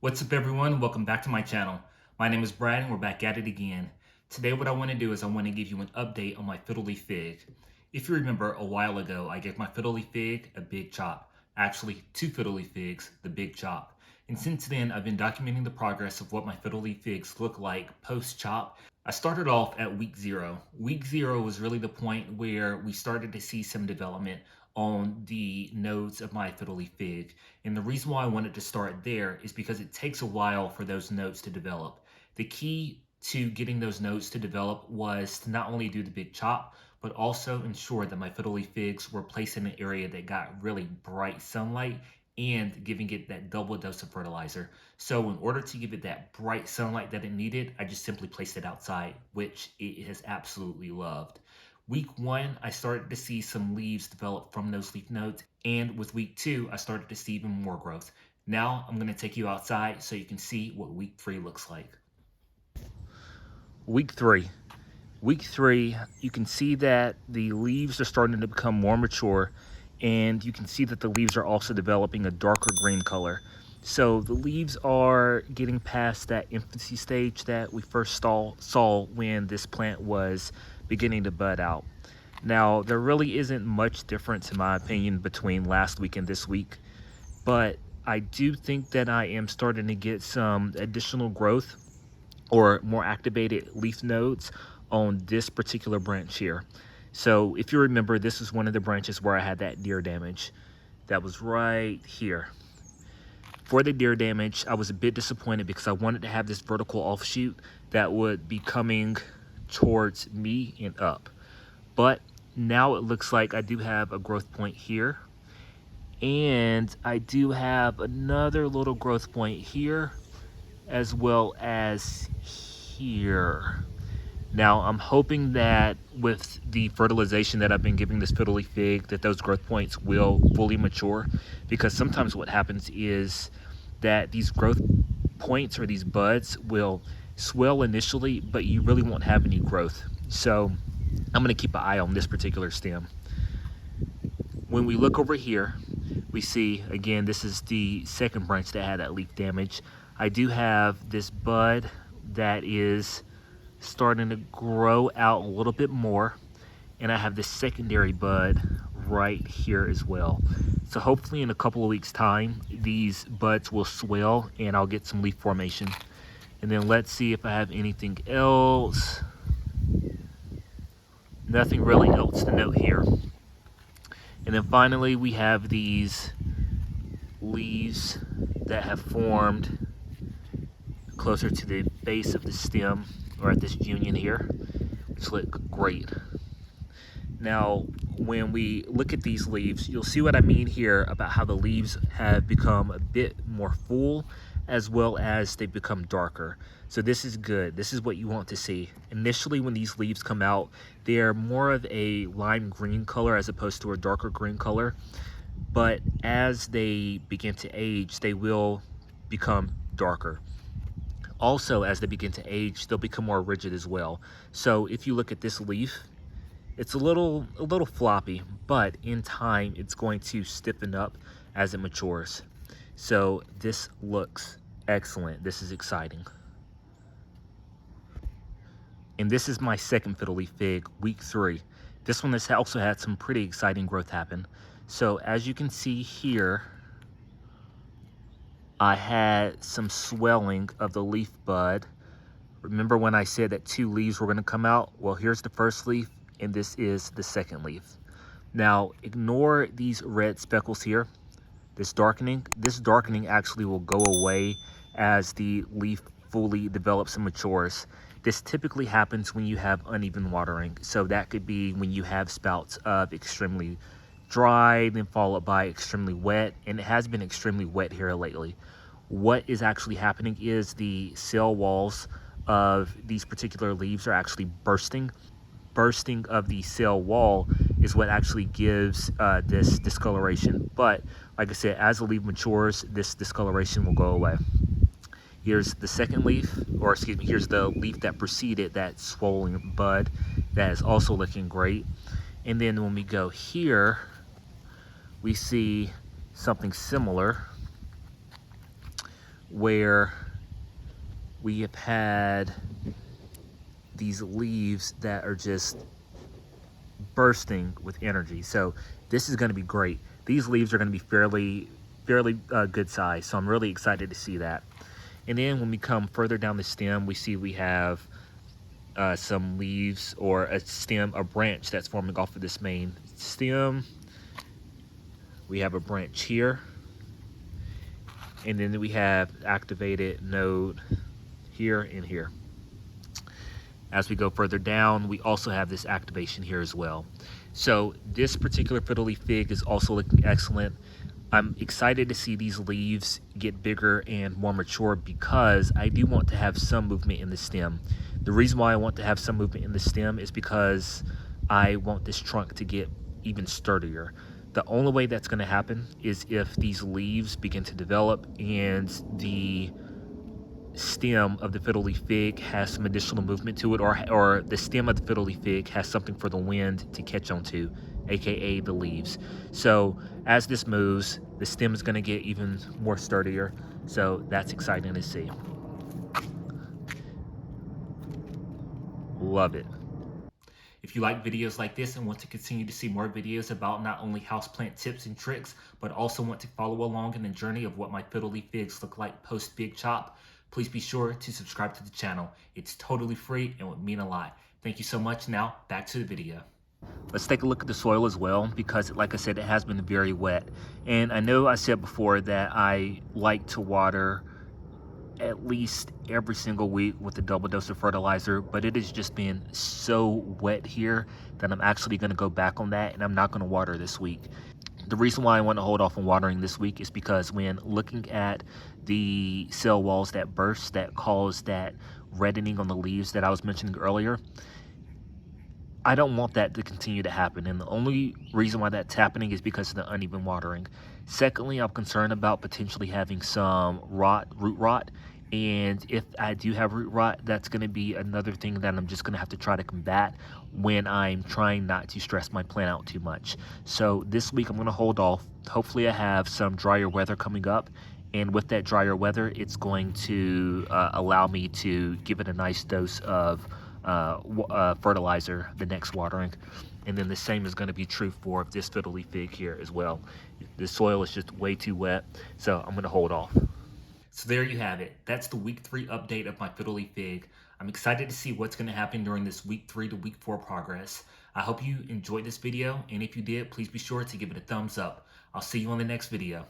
What's up everyone? Welcome back to my channel. My name is Brad and we're back at it again. Today what I want to do is I want to give you an update on my Fiddle Leaf Fig. If you remember a while ago, I gave my Fiddle Leaf Fig a big chop. Actually, two Fiddle Leaf Figs, the big chop. And since then, I've been documenting the progress of what my Fiddle Leaf Figs look like post-chop. I started off at week 0. Week 0 was really the point where we started to see some development on the nodes of my Fiddle Leaf Fig. And the reason why I wanted to start there is because it takes a while for those nodes to develop. The key to getting those nodes to develop was to not only do the big chop, but also ensure that my Fiddle Leaf Figs were placed in an area that got really bright sunlight and giving it that double dose of fertilizer. So in order to give it that bright sunlight that it needed, I just simply placed it outside, which it has absolutely loved. Week 1, I started to see some leaves develop from those leaf nodes, and with week 2, I started to see even more growth. Now I'm going to take you outside so you can see what week 3 looks like. Week 3. Week 3, you can see that the leaves are starting to become more mature, and you can see that the leaves are also developing a darker green color. So the leaves are getting past that infancy stage that we first saw when this plant was beginning to bud out. Now, there really isn't much difference in my opinion between last week and this week, but I do think that I am starting to get some additional growth or more activated leaf nodes on this particular branch here. So if you remember, this is one of the branches where I had that deer damage. That was right here. For the deer damage, I was a bit disappointed because I wanted to have this vertical offshoot that would be coming towards me and up. But now it looks like I do have a growth point here. And I do have another little growth point here as well as here. Now I'm hoping that with the fertilization that I've been giving this Fiddle Leaf Fig that those growth points will fully mature, because sometimes what happens is that these growth points or these buds will swell initially, but you really won't have any growth. So I'm going to keep an eye on this particular stem. When we look over here, we see, again, this is the second branch that had that leaf damage. I do have this bud that is starting to grow out a little bit more, and I have this secondary bud right here as well. So hopefully in a couple of weeks time these buds will swell and I'll get some leaf formation. And then let's see if I have anything else. Nothing really else to note here. And then finally we have these leaves that have formed closer to the base of the stem, or at this union here, which look great. Now, when we look at these leaves, you'll see what I mean here about how the leaves have become a bit more full as well as they become darker. So this is good. This is what you want to see. Initially, when these leaves come out, they're more of a lime green color as opposed to a darker green color. But as they begin to age, they will become darker. Also, as they begin to age, they'll become more rigid as well. So if you look at this leaf, it's a little floppy, but in time, it's going to stiffen up as it matures. So this looks excellent. This is exciting. And this is my second Fiddle Leaf Fig, week 3. This one has also had some pretty exciting growth happen. So as you can see here, I had some swelling of the leaf bud. Remember when I said that 2 leaves were going to come out? Well, here's the first leaf, and this is the second leaf. Now, ignore these red speckles here. This darkening actually will go away as the leaf fully develops and matures. This typically happens when you have uneven watering. So that could be when you have spouts of extremely dry, then followed by extremely wet, and it has been extremely wet here lately. What is actually happening is the cell walls of these particular leaves are actually bursting. Bursting of the cell wall is what actually gives this discoloration. But like I said, as the leaf matures, this discoloration will go away. Here's the second leaf, or excuse me, here's the leaf that preceded that swollen bud that is also looking great. And then when we go here, we see something similar where we have had these leaves that are just bursting with energy. So this is going to be great. These leaves are going to be fairly good size. So I'm really excited to see that. And then when we come further down the stem, we see we have some leaves or a stem, a branch that's forming off of this main stem. We have a branch here. And then we have activated node here and here. As we go further down, we also have this activation here as well. So this particular Fiddle Leaf Fig is also looking excellent. I'm excited to see these leaves get bigger and more mature because I do want to have some movement in the stem. The reason why I want to have some movement in the stem is because I want this trunk to get even sturdier. The only way that's going to happen is if these leaves begin to develop and the stem of the Fiddle Leaf Fig has some additional movement to it, or the stem of the Fiddle Leaf Fig has something for the wind to catch onto, aka the leaves. So as this moves, the stem is going to get even more sturdier. So that's exciting to see. Love it. If you like videos like this and want to continue to see more videos about not only houseplant tips and tricks, but also want to follow along in the journey of what my Fiddle Leaf Figs look like post Big Chop, please be sure to subscribe to the channel. It's totally free and would mean a lot. Thank you so much. Now back to the video. Let's take a look at the soil as well, because like I said, it has been very wet. And I know I said before that I like to water at least every single week with a double dose of fertilizer, but it has just been so wet here that I'm actually going to go back on that, and I'm not going to water this week. The reason why I want to hold off on watering this week is because when looking at the cell walls that burst that cause that reddening on the leaves that I was mentioning earlier, I don't want that to continue to happen, and the only reason why that's happening is because of the uneven watering. Secondly, I'm concerned about potentially having some root rot, and if I do have root rot, that's going to be another thing that I'm just going to have to try to combat when I'm trying not to stress my plant out too much. So this week I'm going to hold off. Hopefully I have some drier weather coming up, and with that drier weather, it's going to allow me to give it a nice dose of fertilizer the next watering. And then the same is going to be true for this Fiddle Leaf Fig here as well. The soil is just way too wet, so I'm going to hold off. So there you have it. That's the week 3 update of my Fiddle Leaf Fig. I'm excited to see what's going to happen during this week 3 to week 4 progress. I hope you enjoyed this video, and if you did, please be sure to give it a thumbs up. I'll see you on the next video.